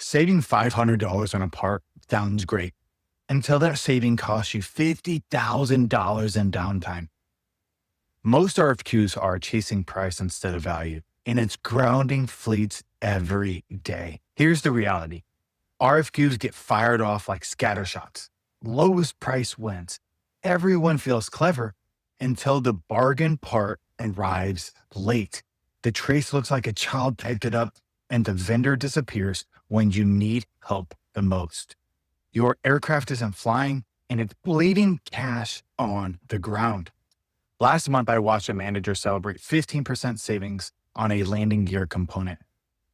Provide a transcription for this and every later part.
Saving $500 on a part sounds great until that saving costs you $50,000 in downtime. Most RFQs are chasing price instead of value, and it's grounding fleets every day. Here's the reality. RFQs get fired off like scatter shots. Lowest price wins. Everyone feels clever until the bargain part arrives late. The trace looks like a child typed it up, and the vendor disappears when you need help the most. Your aircraft isn't flying, and it's bleeding cash on the ground. Last month, I watched a manager celebrate 15% savings on a landing gear component.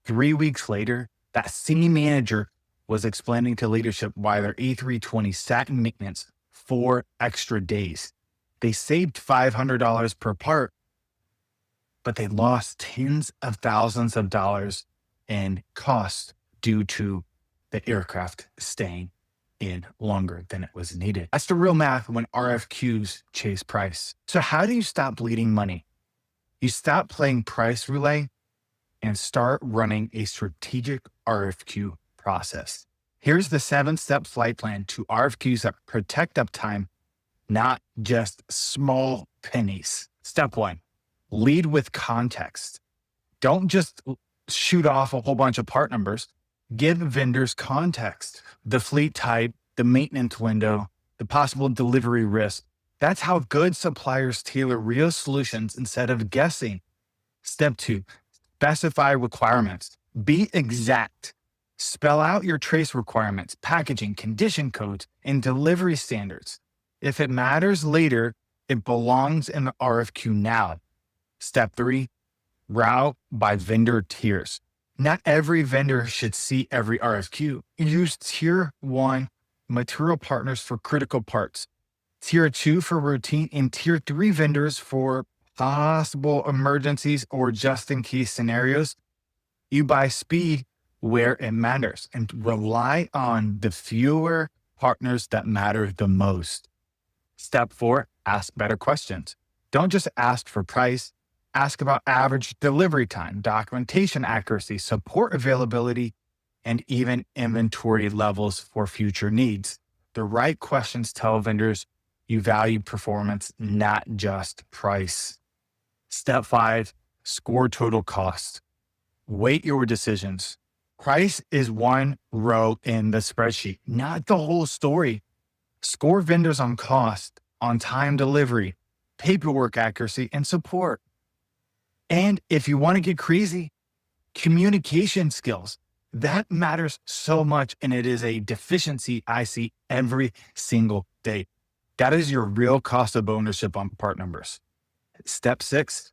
3 weeks later, that same manager was explaining to leadership why their A320 sat in maintenance 4 extra days. They saved $500 per part, but they lost tens of thousands of dollars in cost due to the aircraft staying in longer than it was needed. That's the real math when RFQs chase price. So how do you stop bleeding money? You stop playing price roulette and start running a strategic RFQ process. Here's the 7-step flight plan to RFQs that protect uptime, not just small pennies. Step 1, lead with context. Don't just shoot off a whole bunch of part numbers. Give vendors context, the fleet type, the maintenance window, the possible delivery risk. That's how good suppliers tailor real solutions instead of guessing. Step 2, specify requirements. Be exact. Spell out your trace requirements, packaging, condition codes, and delivery standards. If it matters later, it belongs in the RFQ now. Step 3, route by vendor tiers. Not every vendor should see every RFQ. Use tier 1 material partners for critical parts, tier 2 for routine, and tier 3 vendors for possible emergencies or just in case scenarios. You buy speed where it matters and rely on the fewer partners that matter the most. Step 4, ask better questions. Don't just ask for price. Ask about average delivery time, documentation accuracy, support availability, and even inventory levels for future needs. The right questions tell vendors you value performance, not just price. Step 5, score total cost. Weight your decisions. Price is one row in the spreadsheet, not the whole story. Score vendors on cost, on time delivery, paperwork accuracy, and support. And if you want to get crazy, communication skills. That matters so much, and it is a deficiency I see every single day. That is your real cost of ownership on part numbers. Step 6,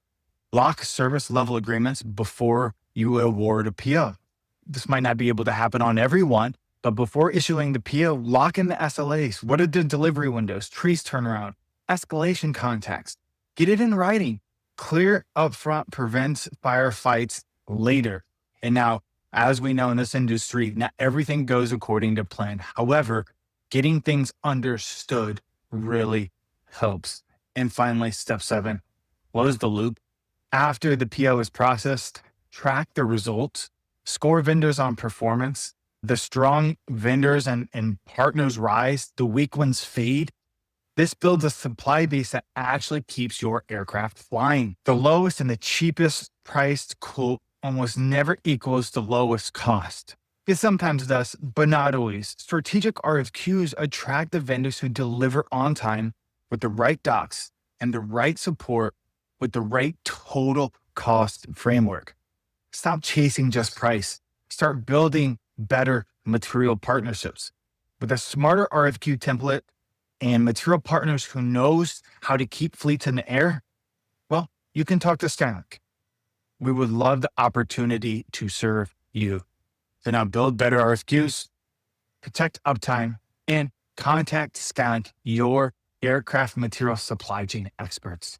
lock service level agreements before you award a PO. This might not be able to happen on everyone, but before issuing the PO, lock in the SLAs. What are the delivery windows, trace turnaround, escalation context? Get it in writing. Clear upfront prevents firefights later. And now, as we know in this industry, not everything goes according to plan. However, getting things understood really helps. And finally, step 7, close the loop. After the PO is processed, track the results, score vendors on performance. The strong vendors and partners rise, the weak ones fade. This builds a supply base that actually keeps your aircraft flying. The lowest and the cheapest priced quote almost never equals the lowest cost. It sometimes does, but not always. Strategic RFQs attract the vendors who deliver on time with the right docs and the right support with the right total cost framework. Stop chasing just price. Start building better material partnerships. With a smarter RFQ template and material partners who knows how to keep fleets in the air, well, you can talk to Skylink. We would love the opportunity to serve you. So now build better RFQs, protect uptime, and contact Skylink, your aircraft material supply chain experts.